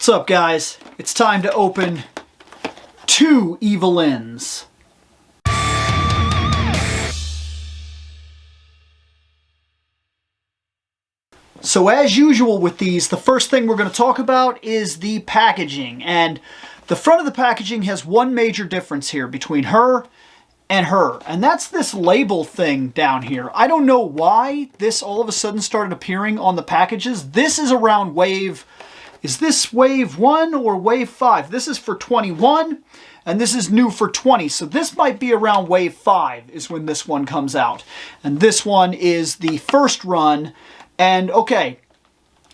What's up, guys? It's time to open 2 Evil-Lyns. So as usual with these, the first thing we're going to talk about is the packaging. And the front of the packaging has one major difference here between her and her. And that's this label thing down here. I don't know why this all of a sudden started appearing on the packages. This is around wave... Is this wave 1 or wave 5? This is for 21, and this is new for 20. So this might be around wave 5 is when this one comes out. And this one is the first run. And okay,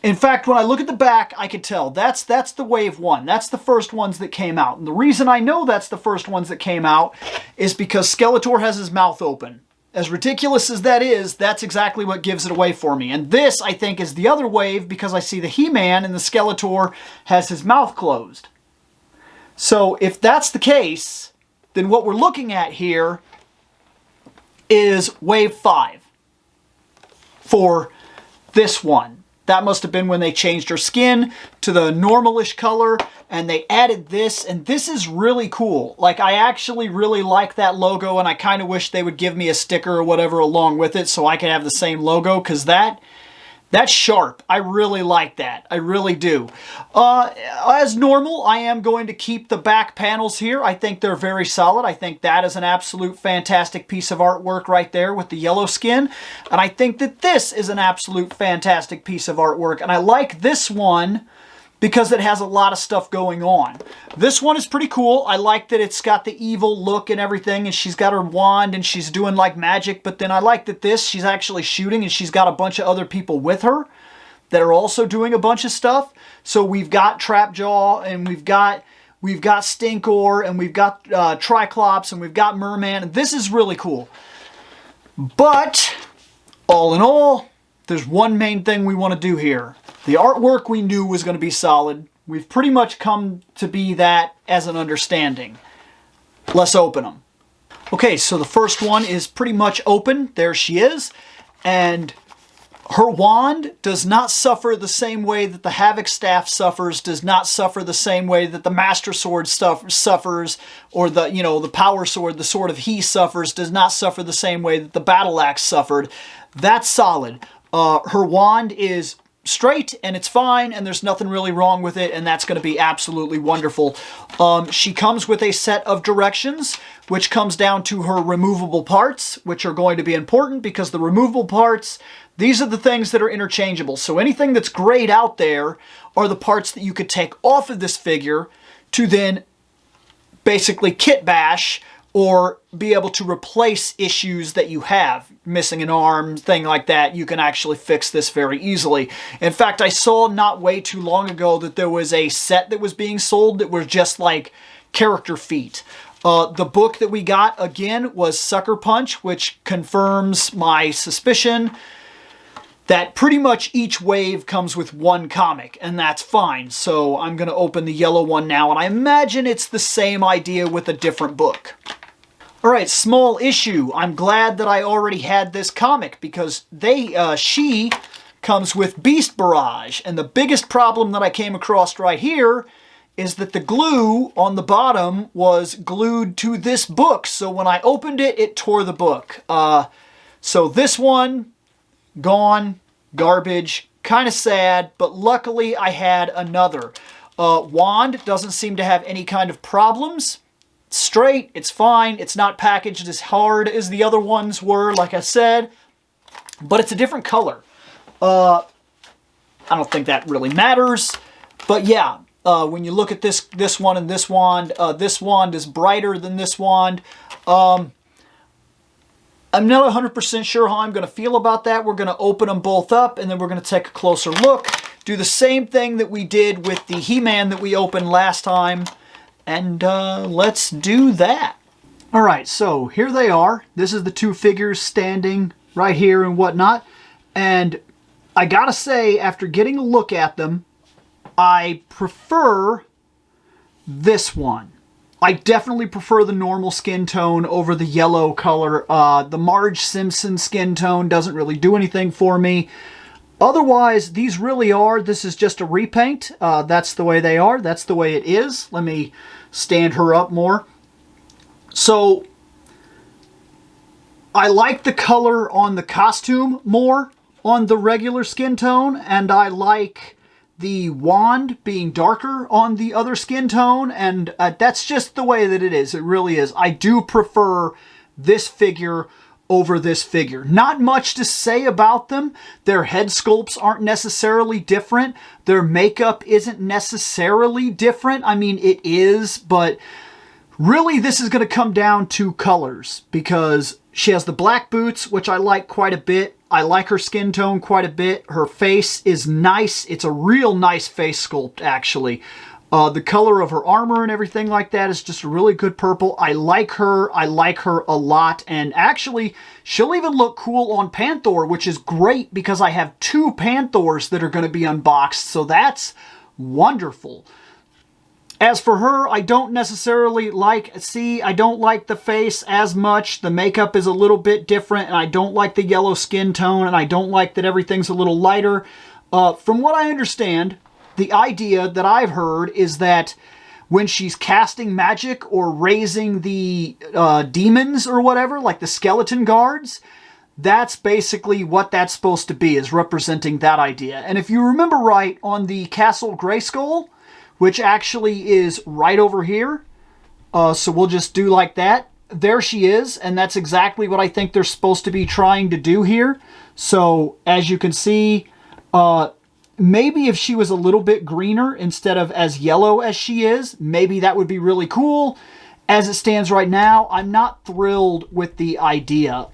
in fact, when I look at the back, I could tell that's the wave 1. That's the first ones that came out. And the reason I know that's the first ones that came out is because Skeletor has his mouth open. As ridiculous as that is, that's exactly what gives it away for me. And this, I think, is the other wave because I see the He-Man and the Skeletor has his mouth closed. So if that's the case, then what we're looking at here is wave 5 for this one. That must have been when they changed her skin to the normalish color and they added this, and this is really cool. Like, I actually really like that logo, and I kind of wish they would give me a sticker or whatever along with it so I could have the same logo, because that's sharp. I really like that. I really do. As normal, I am going to keep the back panels here. I think they're very solid. I think that is an absolute fantastic piece of artwork right there with the yellow skin. And I think that this is an absolute fantastic piece of artwork. And I like this one because it has a lot of stuff going on. This one is pretty cool. I like that it's got the evil look and everything, and she's got her wand and she's doing like magic, but then I like that she's actually shooting and she's got a bunch of other people with her that are also doing a bunch of stuff. So we've got Trapjaw, and we've got Stinkor, and we've got Triclops, and we've got Merman, and this is really cool. But all in all, there's one main thing we want to do here. The artwork we knew was going to be solid. We've pretty much come to be that as an understanding. Let's open them. Okay, so the first one is pretty much open. There she is. And her wand does not suffer the same way that the Havoc Staff suffers, does not suffer the same way that the Master Sword suffers, or the Power Sword, the Sword of He suffers, does not suffer the same way that the Battle Axe suffered. That's solid. Her wand is straight and it's fine and there's nothing really wrong with it, and that's going to be absolutely wonderful. She comes with a set of directions which comes down to her removable parts, which are going to be important because the removable parts, these are the things that are interchangeable. So anything that's grayed out there are the parts that you could take off of this figure to then basically kit bash or be able to replace issues that you have. Missing an arm, thing like that, you can actually fix this very easily. In fact, I saw not way too long ago that there was a set that was being sold that was just like character feet. The book that we got, again, was Sucker Punch, which confirms my suspicion that pretty much each wave comes with one comic, and that's fine. So I'm going to open the yellow one now, and I imagine it's the same idea with a different book. Alright, small issue. I'm glad that I already had this comic because she comes with Beast Barrage. And the biggest problem that I came across right here is that the glue on the bottom was glued to this book. So when I opened it, it tore the book. So this one, gone, garbage, kind of sad, but luckily I had another. Wand doesn't seem to have any kind of problems. Straight, it's fine, it's not packaged as hard as the other ones were, like I said, but it's a different color. I don't think that really matters, but yeah, when you look at this one and this wand is brighter than this wand. I'm not 100% sure how I'm going to feel about that. We're going to open them both up, and then we're going to take a closer look, do the same thing that we did with the He-Man that we opened last time. And let's do that. All right, so here they are. This is the 2 figures standing right here and whatnot. And I gotta say, after getting a look at them, I prefer this one. I definitely prefer the normal skin tone over the yellow color. The Marge Simpson skin tone doesn't really do anything for me. Otherwise, these really are, this is just a repaint. That's the way they are. That's the way it is. Let me stand her up more. So, I like the color on the costume more on the regular skin tone, and I like the wand being darker on the other skin tone, and that's just the way that it is. It really is. I do prefer this figure over this figure. Not much to say about them. Their head sculpts aren't necessarily different. Their makeup isn't necessarily different. I mean, it is, but really this is going to come down to colors, because she has the black boots, which I like quite a bit. I like her skin tone quite a bit. Her face is nice. It's a real nice face sculpt, actually. The color of her armor and everything like that is just a really good purple. I like her. I like her a lot. And actually, she'll even look cool on Panther, which is great because I have 2 Panthers that are going to be unboxed. So that's wonderful. As for her, I don't necessarily I don't like the face as much. The makeup is a little bit different, and I don't like the yellow skin tone, and I don't like that everything's a little lighter. From what I understand, the idea that I've heard is that when she's casting magic or raising the demons or whatever, like the skeleton guards, that's basically what that's supposed to be, is representing that idea. And if you remember right, on the Castle Grayskull, which actually is right over here, so we'll just do like that. There she is, and that's exactly what I think they're supposed to be trying to do here. So, as you can see, maybe if she was a little bit greener instead of as yellow as she is, maybe that would be really cool. As it stands right now, I'm not thrilled with the idea.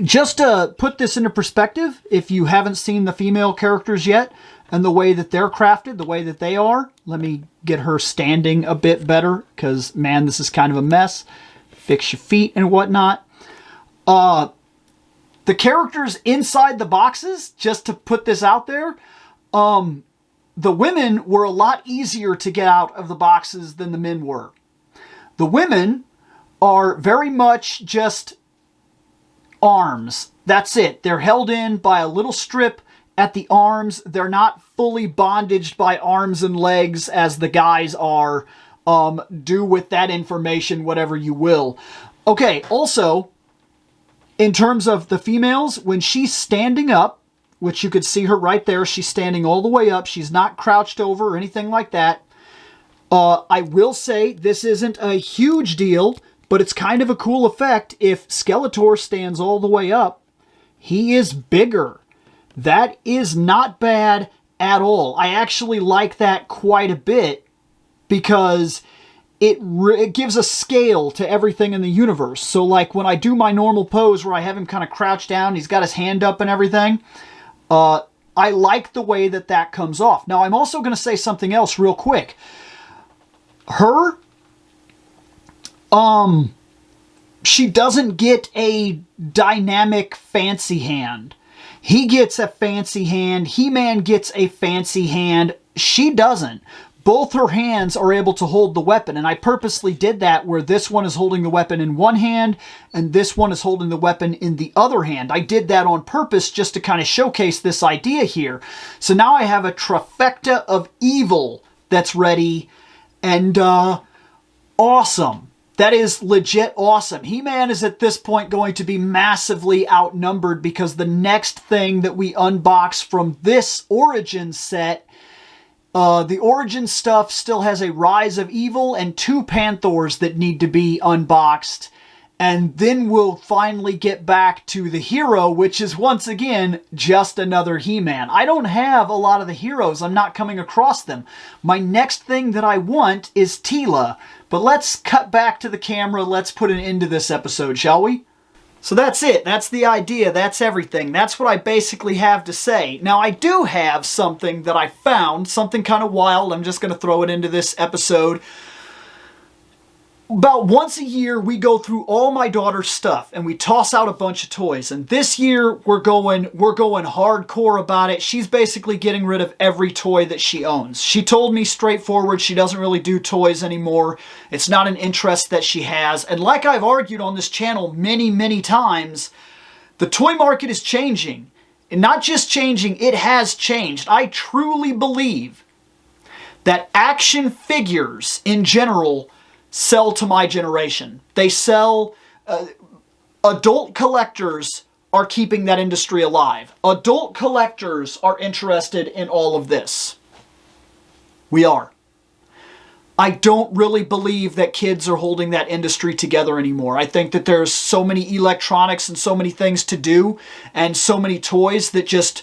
Just to put this into perspective, if you haven't seen the female characters yet, and the way that they're crafted, the way that they are, let me get her standing a bit better, because, man, this is kind of a mess. Fix your feet and whatnot. The characters inside the boxes, just to put this out there, the women were a lot easier to get out of the boxes than the men were. The women are very much just arms. That's it. They're held in by a little strip at the arms. They're not fully bondaged by arms and legs as the guys are. Do with that information whatever you will. Okay, also, in terms of the females, when she's standing up, which you could see her right there, she's standing all the way up. She's not crouched over or anything like that. I will say this isn't a huge deal, but it's kind of a cool effect. If Skeletor stands all the way up, he is bigger. That is not bad at all. I actually like that quite a bit because it gives a scale to everything in the universe. So like when I do my normal pose where I have him kind of crouched down, he's got his hand up and everything, I like the way that that comes off. Now I'm also going to say something else real quick. Her, she doesn't get a dynamic fancy hand. He gets a fancy hand. He-Man gets a fancy hand. She doesn't. Both her hands are able to hold the weapon, and I purposely did that where this one is holding the weapon in one hand and this one is holding the weapon in the other hand. I did that on purpose just to kind of showcase this idea here. So now I have a trifecta of evil that's ready, and awesome. That is legit awesome. He-Man is at this point going to be massively outnumbered because the next thing that we unbox from this Origin set, the Origin stuff still has a Rise of Evil and 2 Panthers that need to be unboxed. And then we'll finally get back to the hero, which is once again just another He-Man. I don't have a lot of the heroes. I'm not coming across them. My next thing that I want is Teela. But let's cut back to the camera. Let's put an end to this episode, shall we? So that's it. That's the idea. That's everything. That's what I basically have to say. Now, I do have something that I found, something kind of wild. I'm just going to throw it into this episode. About once a year, we go through all my daughter's stuff and we toss out a bunch of toys. And this year, we're going hardcore about it. She's basically getting rid of every toy that she owns. She told me straightforward she doesn't really do toys anymore. It's not an interest that she has. And like I've argued on this channel many, many times, the toy market is changing. not just changing, it has changed. I truly believe that action figures in general sell to my generation. They sell, adult collectors are keeping that industry alive. Adult collectors are interested in all of this. We are. I don't really believe that kids are holding that industry together anymore. I think that there's so many electronics and so many things to do and so many toys that just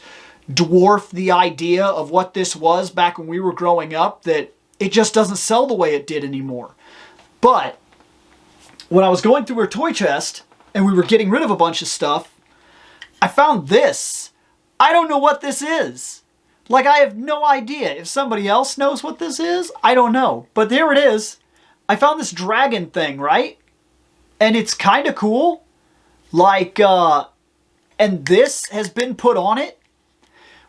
dwarf the idea of what this was back when we were growing up that it just doesn't sell the way it did anymore. But when I was going through our toy chest and we were getting rid of a bunch of stuff, I found this. I don't know what this is. Like, I have no idea. If somebody else knows what this is, I don't know. But there it is. I found this dragon thing, right? And it's kind of cool. Like, and this has been put on it,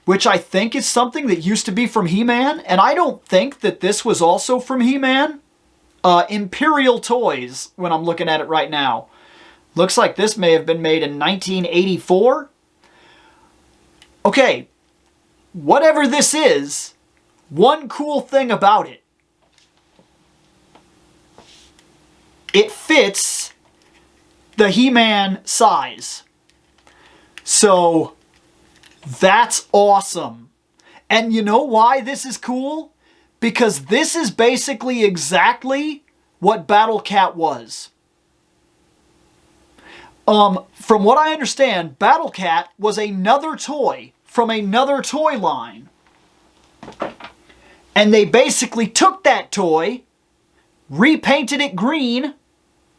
which I think is something that used to be from He-Man. And I don't think that this was also from He-Man. Imperial Toys, when I'm looking at it right now. Looks like this may have been made in 1984. Okay, whatever this is, one cool thing about it. It fits the He-Man size. So, that's awesome. And you know why this is cool? Because this is basically exactly what Battle Cat was. From what I understand, Battle Cat was another toy from another toy line. And they basically took that toy, repainted it green,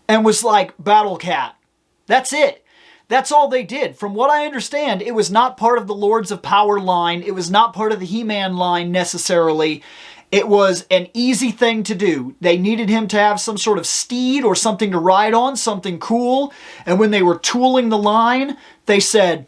and was like, Battle Cat. That's it. That's all they did. From what I understand, it was not part of the Lords of Power line. It was not part of the He-Man line necessarily. It was an easy thing to do. They needed him to have some sort of steed or something to ride on, something cool. And when they were tooling the line, they said,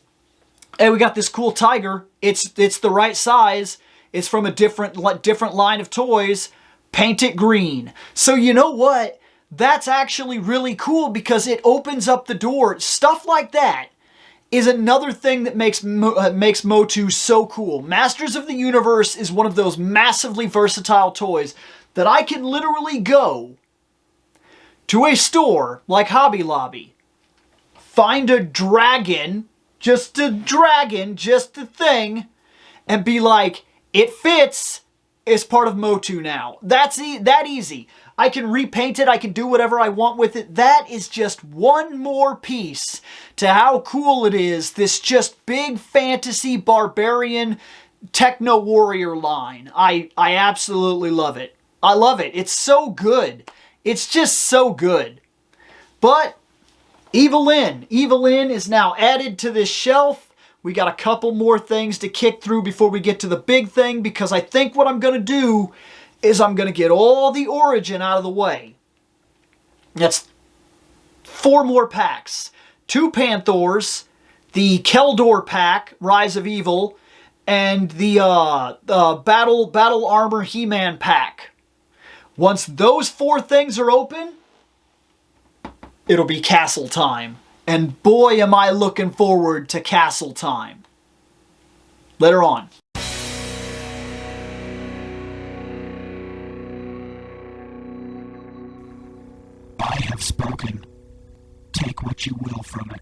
hey, we got this cool tiger. It's the right size. It's from a different line of toys. Paint it green. So you know what? That's actually really cool because it opens up the door. Stuff like that is another thing that makes Motu so cool. Masters of the Universe is one of those massively versatile toys that I can literally go to a store like Hobby Lobby, find a dragon, just a thing, and be like, it fits, it's part of Motu now. That's that easy. I can repaint it, I can do whatever I want with it. That is just one more piece to how cool it is, this just big fantasy barbarian techno warrior line. I absolutely love it. I love it. It's so good. It's just so good. But Evil-Lyn is now added to this shelf. We got a couple more things to kick through before we get to the big thing, because I think what I'm going to do is I'm going to get all the Origin out of the way. That's 4 more packs. 2 Panthors, the Keldor pack, Rise of Evil, and the Battle Armor He-Man pack. Once those 4 things are open, it'll be castle time. And boy, am I looking forward to castle time. Later on. I have spoken. Take what you will from it.